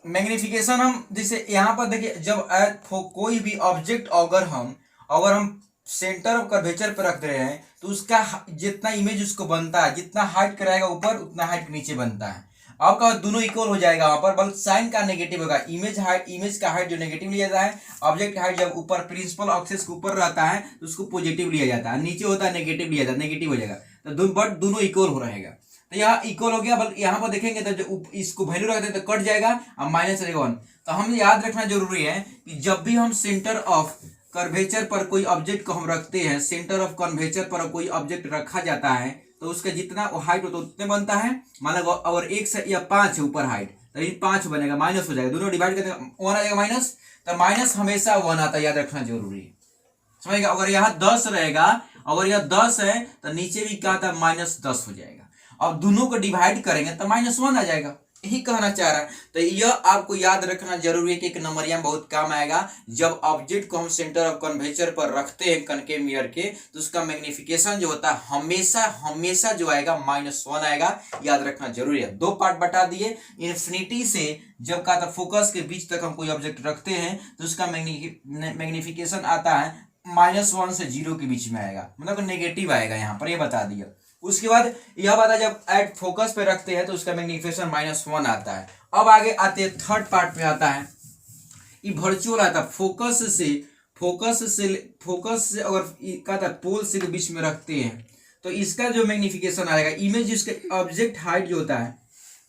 Magnification हम जैसे यहाँ पर देखिए, जब कोई भी ऑब्जेक्ट अगर हम सेंटर ऑफ कर्वेचर पर रख रहे हैं तो उसका जितना इमेज उसको बनता है, जितना हाइट कराएगा ऊपर उतना हाइट नीचे बनता है। आपका दोनों इक्वल हो जाएगा वहां पर, बल्कि साइन का नेगेटिव होगा। इमेज का हाइट जो नेगेटिव लिया जाता है, ऑब्जेक्ट हाइट जब ऊपर प्रिंसिपल एक्सिस के ऊपर रहता है तो उसको पॉजिटिव लिया जाता है, नीचे होता है नेगेटिव लिया जाता है, नेगेटिव हो जाएगा। तो बट दोनों इक्वल हो रहेगा। तो यहाँ इक्वल हो गया, बल्कि यहाँ पर देखेंगे तो जो इसको वैल्यू रखते हैं तो कट जाएगा और माइनस रहेगा 1। तो हमें याद रखना जरूरी है कि जब भी हम सेंटर ऑफ कर्वेचर पर कोई ऑब्जेक्ट को हम रखते हैं, सेंटर ऑफ कर्वेचर पर कोई ऑब्जेक्ट रखा जाता है तो उसका जितना हाइट होता है उतने बनता है। मान लो अगर 1 से या 5 है ऊपर हाइट, तो ये 5 बनेगा, माइनस हो जाएगा, दोनों डिवाइड करते 1 आ जाएगा माइनस। तो माइनस हमेशा 1 आता है, याद रखना जरूरी है, समझेगा। अगर यहाँ 10 रहेगा, अगर यह 10 है तो नीचे भी क्या आता है, -10 हो जाएगा। अब दोनों को डिवाइड करेंगे तो -1 आ जाएगा, यही कहना चाह रहा है। तो यह आपको याद रखना जरूरी है कि एक नंबरिया में बहुत काम आएगा। जब ऑब्जेक्ट को हम सेंटर ऑफ कर्वेचर पर रखते हैं कनकेव मिरर के, तो उसका मैग्निफिकेशन जो होता है हमेशा हमेशा जो आएगा -1 आएगा, याद रखना जरूरी है। 2 पार्ट बता दिए। इन्फिनिटी से जब का फोकस के बीच तक हम कोई ऑब्जेक्ट रखते हैं तो उसका मैग्निफिकेशन आता है -1 से 0 के बीच में आएगा, मतलब नेगेटिव आएगा, यहाँ पर ये बता दिया। उसके बाद यह बात है, जब एट फोकस पे रखते हैं तो उसका मैग्निफिकेशन -1 आता है। अब आगे आते हैं थर्ड पार्ट पे आता है, ये वर्चुअल आता है। फोकस से अगर कहता है पोल से के बीच में रखते हैं तो इसका जो मैग्निफिकेशन आएगा, इमेज इसका ऑब्जेक्ट हाइट जो होता है,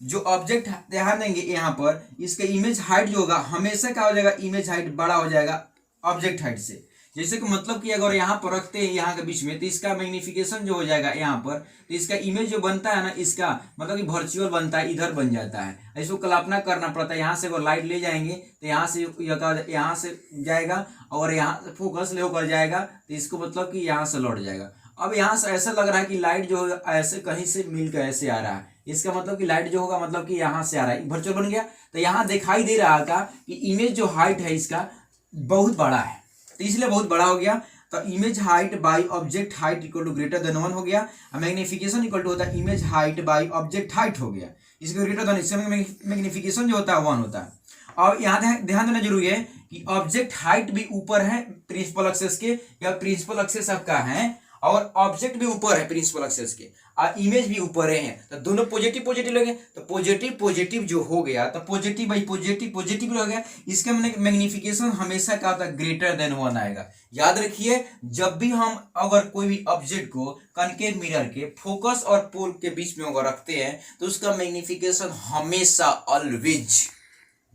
जो ऑब्जेक्ट ध्यान देंगे यहाँ पर, इसका इमेज हाइट जो होगा हमेशा क्या हो जाएगा, इमेज हाइट बड़ा हो जाएगा ऑब्जेक्ट हाइट से। जैसे कि मतलब कि अगर यहाँ पर रखते हैं यहाँ के बीच में तो इसका मैग्निफिकेशन जो हो जाएगा यहाँ पर, तो इसका इमेज जो बनता है ना, इसका मतलब कि वर्चुअल बनता है, इधर बन जाता है। इसको कल्पना करना पड़ता है। यहाँ से अगर लाइट ले जाएंगे तो यहाँ से जाएगा और यहाँ से फोकस ले होकर जाएगा तो इसको मतलब कि यहाँ से लौट जाएगा। अब यहाँ से ऐसा लग रहा है कि लाइट जो है ऐसे कहीं से मिलकर ऐसे आ रहा है, इसका मतलब कि लाइट जो होगा मतलब कि यहाँ से आ रहा है, वर्चुअल बन गया। तो यहाँ दिखाई दे रहा था कि इमेज जो हाइट है इसका बहुत बड़ा है, तो इसलिए बहुत बड़ा हो गया। तो image height by object height equal to greater than 1 हो गया। मैग्निफिकेशन इक्वल टू होता है image height by object height हो गया, इसके ग्रेटर देन, इससे मैग्निफिकेशन जो होता है 1 होता है। और यहाँ ध्यान देना जरूरी है कि ऑब्जेक्ट हाइट भी ऊपर है प्रिंसिपल एक्सेस के, या प्रिंसिपल एक्सेस आपका है और ऑब्जेक्ट भी ऊपर है प्रिंसिपल एक्सेस के, और इमेज भी ऊपर है, तो दोनों पॉजिटिव पॉजिटिव लगे। तो पॉजिटिव पॉजिटिव जो हो गया तो पॉजिटिव बाई पॉजिटिव पॉजिटिव हो गया। इसका मैग्निफिकेशन हमेशा क्या होता है, ग्रेटर देन 1 आएगा। याद रखिए, जब भी हम अगर कोई भी ऑब्जेक्ट को कनकेव मिरर के फोकस और पोल के बीच में अगर रखते हैं तो उसका मैग्निफिकेशन हमेशा ऑलवेज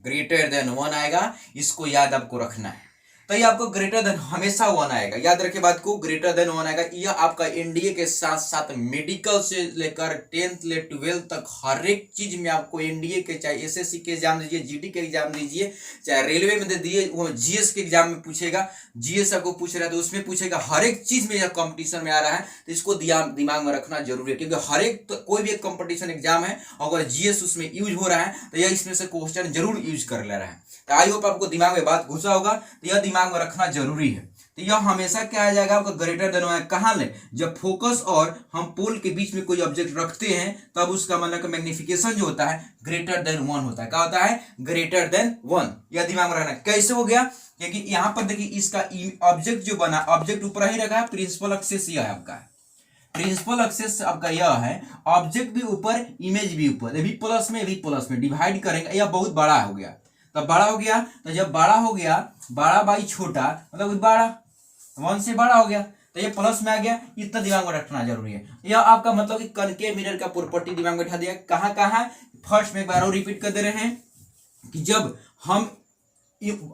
ग्रेटर देन 1 आएगा। इसको याद आपको रखना है। तो ये आपको ग्रेटर देन हमेशा 1 आएगा, याद रखिए बात को, ग्रेटर देन 1 आएगा। यह आपका एनडीए के साथ साथ मेडिकल से लेकर 10th ले 12th तक हर एक चीज में आपको एनडीए के, चाहे एसएससी के एग्जाम दीजिए, जीडी के एग्जाम दीजिए, चाहे रेलवे में दे दिए, वो जीएस के एग्जाम में पूछेगा, जीएस आपको पूछ रहा है तो उसमें पूछेगा, हर एक चीज में यह कंपटीशन में आ रहा है। तो इसको दिमाग में रखना जरूरी है, क्योंकि हर एक कोई भी एक कंपटीशन एग्जाम है, अगर जीएस उसमें यूज हो रहा है तो यह इसमें से क्वेश्चन जरूर यूज कर ले रहा है। तो आई होप आपको दिमाग में बात घुसा होगा, तो यह दिमाग में रखना जरूरी है। तो यह हमेशा क्या आ जाएगा आपका, ग्रेटर देन 1। कहां ले, जब फोकस और हम पोल के बीच में कोई ऑब्जेक्ट रखते हैं तब उसका मतलब मैग्निफिकेशन जो होता है ग्रेटर देन 1 होता है। क्या होता है, ग्रेटर देन 1। यह दिमाग में रखना। कैसे हो गया, क्योंकि यहां पर देखिए इसका ऑब्जेक्ट जो बना, ऑब्जेक्ट ऊपर ही रखा है, प्रिंसिपल एक्सेस यह है आपका, प्रिंसिपल एक्सेस आपका यह है, ऑब्जेक्ट भी ऊपर इमेज भी ऊपर, भी प्लस में डिवाइड करेंगे, यह बहुत बड़ा हो गया। तब बड़ा हो गया, तो जब बड़ा हो गया, बड़ा बाई छोटा मतलब बड़ा, 1 से बड़ा हो गया, तो ये प्लस में आ गया। इतना दिमाग में रखना जरूरी है। यह आपका मतलब कि कनकेव मिरर का प्रॉपर्टी दिमाग में बैठा दिया। कहाँ फर्स्ट में एक बार और रिपीट कर दे रहे हैं कि जब हम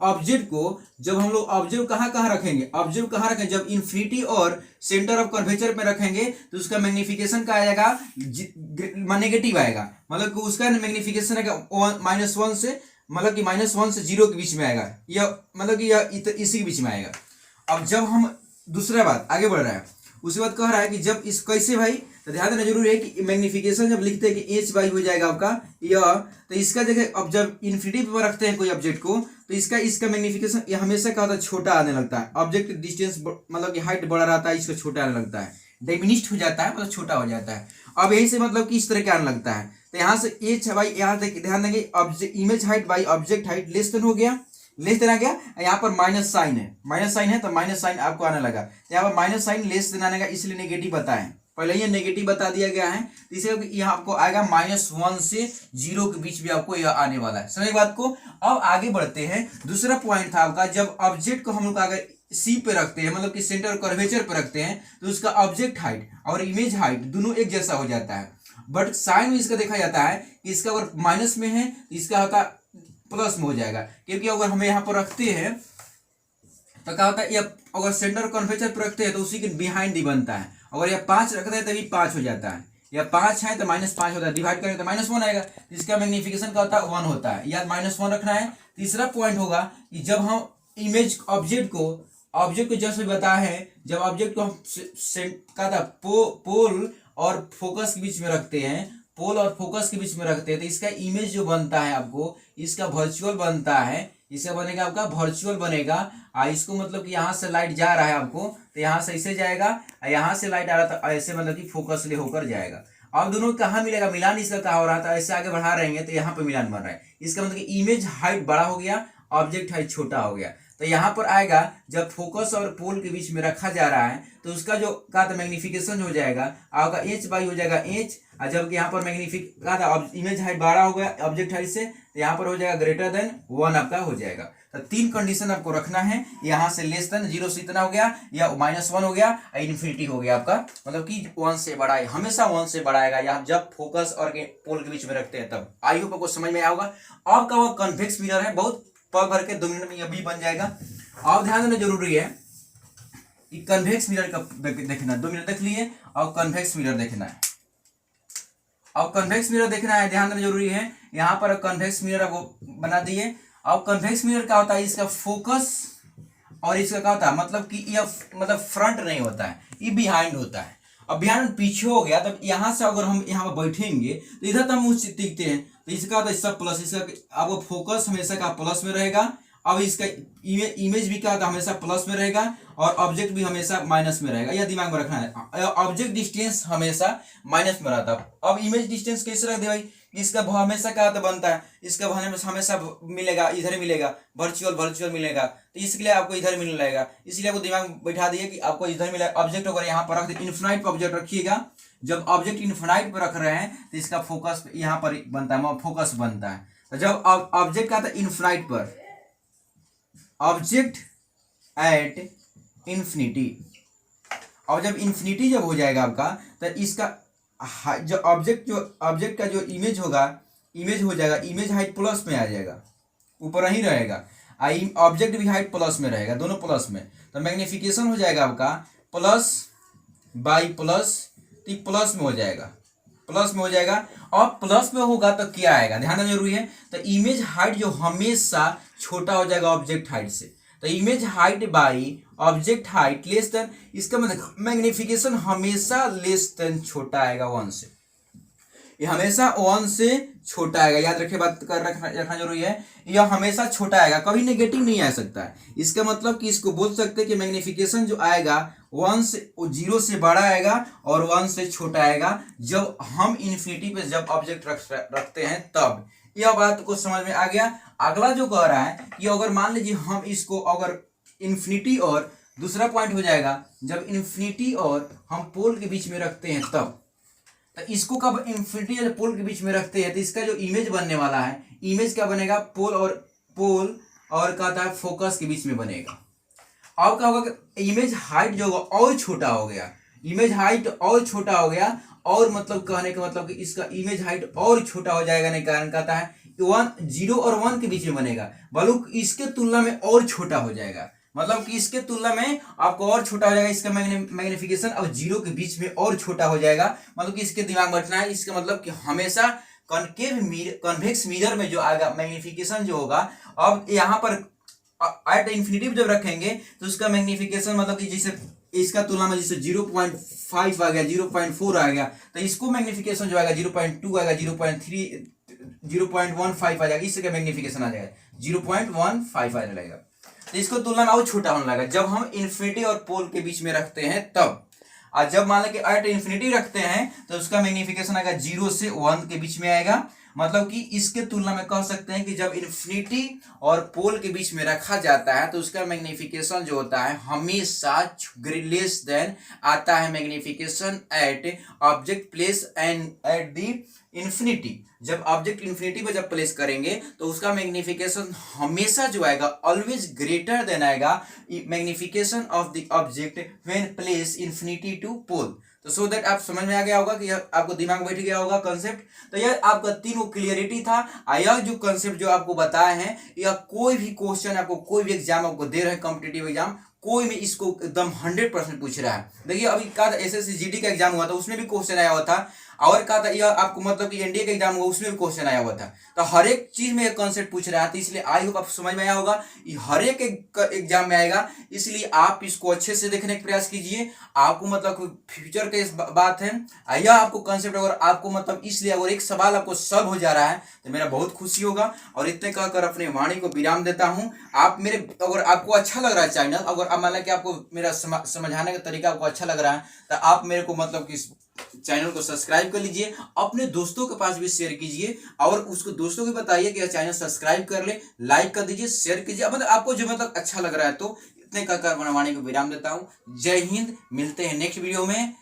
ऑब्जेक्ट को, जब हम लोग ऑब्जेक्ट कहाँ रखेंगे, ऑब्जेक्ट कहाँ रखेंगे, जब इन्फिनिटी और सेंटर ऑफ कर्वेचर में रखेंगे तो उसका मैग्निफिकेशन क्या आएगा, नेगेटिव आएगा। मतलब कि उसका मैग्निफिकेशन आएगा -1 से, मतलब कि -1 से 0 के बीच में आएगा, या मतलब कि यह इसी के बीच में आएगा। अब जब हम दूसरा बात आगे बढ़ रहा है, उसके बाद कह रहा है कि जब इस कैसे भाई, तो ध्यान देना जरूरी है कि मैग्निफिकेशन जब लिखते हैं कि h बाई हो जाएगा आपका यह, तो इसका जगह अब जब इन्फिनिटी पर रखते हैं कोई ऑब्जेक्ट को तो इसका मैग्निफिकेशन ये हमेशा क्या होता है, छोटा आने लगता है। ऑब्जेक्ट डिस्टेंस मतलब कि हाइट बड़ा रहता है, इसका छोटा आने लगता है, डिमिनिश्ड हो जाता है, मतलब छोटा हो जाता है। अब यही से मतलब कि इस तरह के आने लगता है। तो यहाँ से एच भाई यहाँ ध्यान देंगे image height by object height less than हो गया, लेस देन आ गया। यहाँ पर माइनस साइन है तो माइनस साइन आपको आने लगा, यहाँ पर माइनस साइन लेस देन आने का, इसलिए नेगेटिव बताएं, पहले ये नेगेटिव बता दिया गया है। इसलिए यहाँ आपको आएगा -1 से 0 के बीच में आपको यह आने वाला है। समझ बात को। अब आगे बढ़ते हैं। दूसरा पॉइंट था आपका, जब ऑब्जेक्ट को हम लोग अगर सी पे रखते हैं, मतलब कि सेंटर कर्वेचर पे रखते हैं, तो उसका ऑब्जेक्ट हाइट और इमेज हाइट दोनों एक जैसा हो जाता है। बट साइन में इसका देखा जाता है कि इसका अगर माइनस में है तो इसका होता प्लस में हो जाएगा, क्योंकि अगर हमें यहाँ पर रखते हैं तो क्या होता है, या अगर सेंटर कर्वेचर पे रखते हैं तो उसी के बिहाइंड ही बनता है। अगर यह 5 रखते हैं तभी 5 हो जाता है, या 5 है तो -5 होता है, डिवाइड करेंगे तो -1 आएगा, इसका मैग्निफिकेशन का होता है 1 होता है, या -1 रखना है। तीसरा पॉइंट होगा कि जब हम इमेज ऑब्जेक्ट को जैसे बताया है, जब ऑब्जेक्ट को हम क्या था पोल और फोकस के बीच में रखते हैं, पोल और फोकस के बीच में रखते हैं, तो इसका इमेज जो बनता है आपको, इसका वर्चुअल बनता है, इसका बनेगा आपका वर्चुअल बनेगा। इसको मतलब कि यहाँ से लाइट जा रहा है आपको, तो यहाँ से ऐसे जाएगा, यहाँ से लाइट आ रहा था ऐसे, मतलब कि फोकस ले होकर जाएगा। अब दोनों कहाँ मिलेगा, मिलान इसका कहाँ हो रहा था, ऐसे आगे बढ़ा रहेंगे तो यहाँ पे मिलान बन रहा है। इसका मतलब कि इमेज हाइट बड़ा हो गया, ऑब्जेक्ट हाइट छोटा हो गया। तो यहाँ पर आएगा जब फोकस और पोल के बीच में रखा जा रहा है, तो उसका जो का मैग्निफिकेशन हो जाएगा आपका एच बाई हो जाएगा एच, और जब यहाँ पर इमेज हाइट बड़ा हो गया ऑब्जेक्ट हाइट से, तो यहाँ पर हो जाएगा ग्रेटर देन 1 आपका हो जाएगा। तो 3 कंडीशन आपको रखना है, यहाँ से लेस देन 0 से इतना हो गया, या -1 हो गया, इन्फिनिटी हो गया आपका, मतलब कि 1 से बड़ा है, हमेशा 1 से बड़ा आएगा यहाँ जब फोकस और पोल के बीच में रखते हैं तब। आई होप आपको समझ में आया होगा। अब का वो कन्वेक्स मिरर है, बहुत पल भर के 2 मिनट में यह भी बन जाएगा। अब ध्यान देना जरूरी है कि कन्वेक्स मिरर का देखना, 2 मिनट देख लिए, और कन्वेक्स मिरर देखना है। अब कन्वेक्स मिरर देखना है, ध्यान देना जरूरी है। यहाँ पर कन्वेक्स मिरर आपको बना दिए। अब कन्वेक्स मिरर क्या होता है, इसका फोकस और इसका क्या होता है, मतलब कि यह मतलब फ्रंट नहीं होता है, ये बिहाइंड होता है। अब बिहाइंड पीछे हो गया, तब यहाँ से अगर हम यहाँ पर बैठेंगे तो इधर तो हम मुझ दिखते हैं, तो इसका होता है सब प्लस, इसका आपको फोकस हमेशा का प्लस में रहेगा। अब इसका इमेज भी क्या होता है, हमेशा प्लस में रहेगा, और ऑब्जेक्ट भी हमेशा माइनस में रहेगा, यह दिमाग में रखना है। ऑब्जेक्ट डिस्टेंस हमेशा माइनस में रहता है। अब इमेज डिस्टेंस कैसे रख दे भाई, इसका हमेशा क्या बनता है, इसका हमेशा मिलेगा, इधर मिलेगा, वर्चुअल मिलेगा, तो इसके लिए आपको इधर मिलने लगेगा। इसलिए आपको दिमाग में बैठा दिए कि आपको इधर मिलेगा। ऑब्जेक्ट अगर यहाँ पर रख दे, इन्फिनाइट पर ऑब्जेक्ट रखिएगा, जब ऑब्जेक्ट इन्फिनाइट पर रख रहे हैं तो इसका फोकस यहाँ पर बनता है, फोकस बनता है। तो जब ऑब्जेक्ट का था इन्फिनाइट पर, ऑब्जेक्ट एट इन्फिनिटी, और जब इन्फिनिटी जब हो जाएगा आपका, तो इसका जो ऑब्जेक्ट का जो इमेज होगा, इमेज हो जाएगा, इमेज हाइट प्लस में आ जाएगा, ऊपर ही रहेगा, ऑब्जेक्ट भी हाइट प्लस में रहेगा, दोनों प्लस में। तो मैग्निफिकेशन हो जाएगा आपका प्लस बाई प्लस, तो प्लस में हो जाएगा, प्लस में हो जाएगा। और प्लस में होगा तो क्या आएगा, ध्यान देना जरूरी है। तो इमेज हाइट जो हमेशा छोटा हो जाएगा ऑब्जेक्ट हाइट से, तो image height by object height less than, इसका मतलब मैग्निफिकेशन हमेशा लेस देन छोटा आएगा 1 से, ये हमेशा 1 से छोटा आएगा। याद रखिए, बात कर रखना जरूरी है, यह हमेशा छोटा आएगा, कभी नेगेटिव नहीं आ सकता है। इसका मतलब कि इसको बोल सकते हैं कि मैग्निफिकेशन जो आएगा 1 से 0 से बड़ा आएगा और 1 से छोटा आएगा, जब हम इन्फिनिटी पे जब ऑब्जेक्ट रखते हैं तब। यह बात को समझ में आ गया। अगला जो कह रहा है कि अगर मान लीजिए हम इसको अगर इन्फिनिटी, और दूसरा पॉइंट हो जाएगा जब इन्फिनिटी और हम पोल के बीच में रखते हैं तब। तो इसको कब इन्फिनिटी और पोल के बीच में रखते हैं तो इसका जो इमेज बनने वाला है, इमेज क्या बनेगा, पोल और कहता है फोकस के बीच में बनेगा। अब क्या होगा, इमेज हाइट जो होगा और छोटा हो गया, इमेज हाइट और छोटा हो गया, और मतलब कहने का मतलब कि इसका इमेज हाइट और छोटा हो जाएगा, नहीं कारण कहता है 0 और 1 के बीच में बनेगा, बल्कि इसके तुलना में और छोटा हो जाएगा, मतलब कि इसके तुलना में आपको और छोटा हो जाएगा, इसका मैग्निफिकेशन अब 0 के बीच में और छोटा हो जाएगा। मतलब कि इसके दिमाग में रखना है, इसका मतलब कि हमेशा कन्वेक्स मिरर में जो आएगा मैग्निफिकेशन जो होगा, अब यहाँ पर एट इन्फिनिटी जब रखेंगे तो उसका मैग्निफिकेशन मतलब कि जैसे इसका तुलना में जैसे 0.5 आ गया, 0.4 आ गया, तो इसको मैग्निफिकेशन जो आएगा 0.2 आएगा, 0.3 0.15 आ जाएगा, इसका मैग्निफिकेशन आ जाएगा 0.15 आने लगेगा। तो इसको तुलना में और छोटा होने लगा जब हम इन्फिनिटी और पोल के बीच में रखते हैं तब। और जब मान लो कि एट इन्फिनिटी रखते हैं तो उसका मैग्निफिकेशन आएगा 0 से 1 के बीच में आएगा। मतलब कि इसके तुलना में कह सकते हैं कि जब इन्फिनिटी और पोल के बीच में रखा जाता है तो उसका मैग्निफिकेशन जो होता है हमेशा लेस देन आता है magnification at object place and at the infinity. जब ऑब्जेक्ट इन्फिनिटी पे जब प्लेस करेंगे तो उसका मैग्निफिकेशन हमेशा जो आएगा ऑलवेज ग्रेटर देन आएगा magnification of the object when place infinity to pole. तो सो दैट आप समझ में आ गया होगा कि आपको दिमाग में बैठ गया होगा कंसेप्ट। तो यह आपका तीनों क्लियरिटी था। यह जो कंसेप्ट जो आपको बताए हैं, यह कोई भी क्वेश्चन आपको कोई भी एग्जाम आपको दे रहे हैं कॉम्पिटेटिव एग्जाम, कोई भी इसको एकदम 100% पूछ रहा है। देखिए अभी का एसएससी जीडी का एग्जाम हुआ था, उसमें भी क्वेश्चन आया हुआ था, और कहा था यह आपको मतलब कि एनडीए का एग्जाम हुआ उसमें भी क्वेश्चन आया हुआ था। तो हर एक चीज में एक कॉन्सेप्ट पूछ रहा है, तो इसलिए आई होप आपको समझ में आया होगा। ये हर एक एग्जाम में आएगा, इसलिए आप इसको अच्छे से देखने का प्रयास कीजिए। आपको मतलब फ्यूचर का इस बात है, यह आपको कॉन्सेप्ट अगर आपको मतलब इसलिए अगर एक सवाल आपको सॉल्व हो जा रहा है तो मेरा बहुत खुशी होगा। और इतने कहकर अपने वाणी को विराम देता हूँ। आप मेरे अगर आपको अच्छा लग रहा है चैनल, अगर आप मान कि आपको मेरा समझाने का तरीका आपको अच्छा लग रहा है, तो आप मेरे को मतलब कि चैनल को सब्सक्राइब कर लीजिए, अपने दोस्तों के पास भी शेयर कीजिए और उसको दोस्तों को बताइए कि चैनल सब्सक्राइब कर ले, लाइक कर दीजिए, शेयर कीजिए। मतलब आपको जो मतलब अच्छा लग रहा है। तो इतने कहकर वाणी को विराम देता हूँ। जय हिंद, मिलते हैं नेक्स्ट वीडियो में।